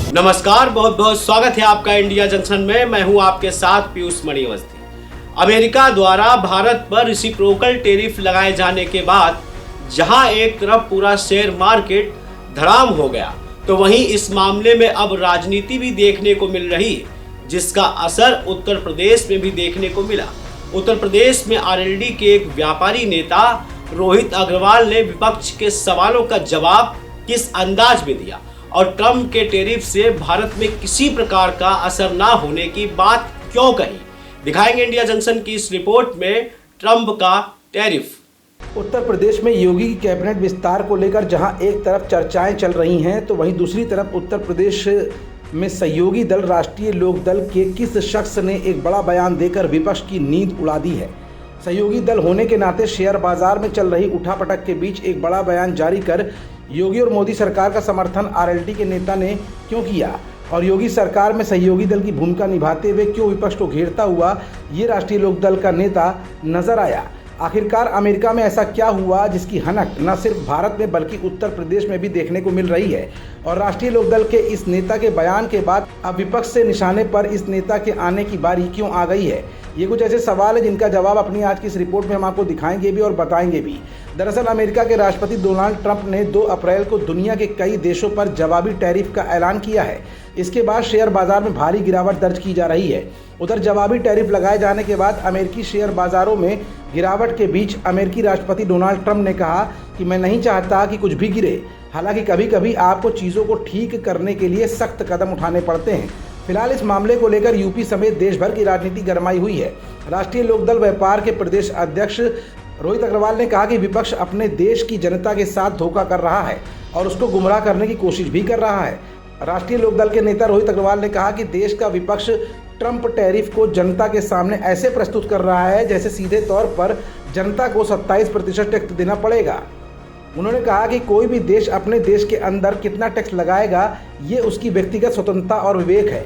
नमस्कार, बहुत बहुत स्वागत है आपका इंडिया जंक्शन में। मैं हूं आपके साथ पीयूष मणिअवस्थी। अमेरिका द्वारा भारत पर रेसिप्रोकल टैरिफ लगाए जाने के बाद जहां एक तरफ पूरा शेयर मार्केट धड़ाम हो गया, तो वहीं इस मामले में अब राजनीति भी देखने को मिल रही है, जिसका असर उत्तर प्रदेश में भी देखने को मिला। उत्तर प्रदेश में आरएलडी के एक व्यापारी नेता रोहित अग्रवाल ने विपक्ष के सवालों का जवाब किस अंदाज में दिया और ट्रंप के टैरिफ से भारत में किसी प्रकार का असर ना होने की बात क्यों कही, दिखाएंगे इंडिया जंक्शन की इस रिपोर्ट में। ट्रंप का टैरिफ। उत्तर प्रदेश में योगी की कैबिनेट विस्तार को लेकर जहां एक तरफ चर्चाएं चल रही हैं, तो वहीं दूसरी तरफ उत्तर प्रदेश में सहयोगी दल राष्ट्रीय लोक दल के किस शख्स ने एक बड़ा बयान देकर विपक्ष की नींद उड़ा दी है। सहयोगी दल होने के नाते शेयर बाजार में चल रही उठापटक के बीच एक बड़ा बयान जारी कर योगी और मोदी सरकार का समर्थन आरएलडी के नेता ने क्यों किया और योगी सरकार में सहयोगी दल की भूमिका निभाते हुए क्यों विपक्ष को घेरता हुआ ये राष्ट्रीय लोक दल का नेता नजर आया। आखिरकार अमेरिका में ऐसा क्या हुआ जिसकी हनक न सिर्फ भारत में बल्कि उत्तर प्रदेश में भी देखने को मिल रही है, और राष्ट्रीय लोक दल के इस नेता के बयान के बाद अब विपक्ष से निशाने पर इस नेता के आने की बारी क्यों आ गई है। ये कुछ ऐसे सवाल है जिनका जवाब अपनी आज की इस रिपोर्ट में हम आपको दिखाएंगे भी और बताएंगे भी। दरअसल अमेरिका के राष्ट्रपति डोनाल्ड ट्रंप ने 2 अप्रैल को दुनिया के कई देशों पर जवाबी टैरिफ का ऐलान किया है। इसके बाद शेयर बाजार में भारी गिरावट दर्ज की जा रही है। उधर जवाबी टैरिफ लगाए जाने के बाद अमेरिकी शेयर बाजारों में गिरावट के बीच अमेरिकी राष्ट्रपति डोनाल्ड ट्रंप ने कहा कि मैं नहीं चाहता कि कुछ भी गिरे। हालांकि कभी कभी आपको चीज़ों को ठीक करने के लिए सख्त कदम उठाने पड़ते हैं। फिलहाल इस मामले को लेकर यूपी समेत देश भर की राजनीति गरमाई हुई है। राष्ट्रीय लोकदल व्यापार के प्रदेश अध्यक्ष रोहित अग्रवाल ने कहा कि विपक्ष अपने देश की जनता के साथ धोखा कर रहा है और उसको गुमराह करने की कोशिश भी कर रहा है। राष्ट्रीय लोकदल के नेता रोहित अग्रवाल ने कहा कि देश का विपक्ष ट्रंप टैरिफ को जनता के सामने ऐसे प्रस्तुत कर रहा है जैसे सीधे तौर पर जनता को 27% टैक्स देना पड़ेगा। उन्होंने कहा कि कोई भी देश अपने देश के अंदर कितना टैक्स लगाएगा ये उसकी व्यक्तिगत स्वतंत्रता और विवेक है,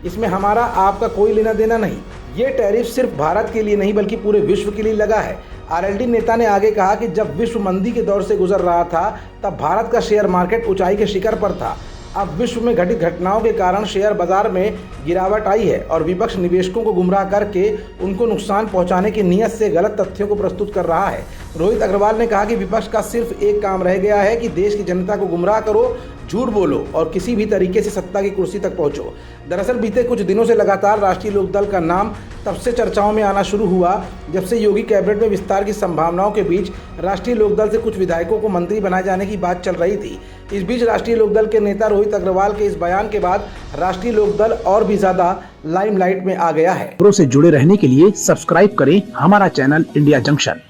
इसमें हमारा आपका कोई लेना देना नहीं। ये टैरिफ सिर्फ भारत के लिए नहीं बल्कि पूरे विश्व के लिए लगा है। आरएलडी नेता ने आगे कहा कि जब विश्व मंदी के दौर से गुजर रहा था तब भारत का शेयर मार्केट ऊंचाई के शिखर पर था। अब विश्व में घटित घटनाओं के कारण शेयर बाजार में गिरावट आई है और विपक्ष निवेशकों को गुमराह करके उनको नुकसान पहुंचाने की नीयत से गलत तथ्यों को प्रस्तुत कर रहा है। रोहित अग्रवाल ने कहा कि विपक्ष का सिर्फ एक काम रह गया है कि देश की जनता को गुमराह करो, झूठ बोलो और किसी भी तरीके से सत्ता की कुर्सी तक पहुंचो। दरअसल बीते कुछ दिनों से लगातार राष्ट्रीय लोकदल का नाम तब से चर्चाओं में आना शुरू हुआ जब से योगी कैबिनेट में विस्तार की संभावनाओं के बीच राष्ट्रीय लोकदल से कुछ विधायकों को मंत्री बनाए जाने की बात चल रही थी। इस बीच राष्ट्रीय लोकदल के नेता रोहित अग्रवाल के इस बयान के बाद राष्ट्रीय लोकदल और भी ज्यादा लाइमलाइट में आ गया है। खबरों से जुड़े रहने के लिए सब्सक्राइब करें हमारा चैनल इंडिया जंक्शन।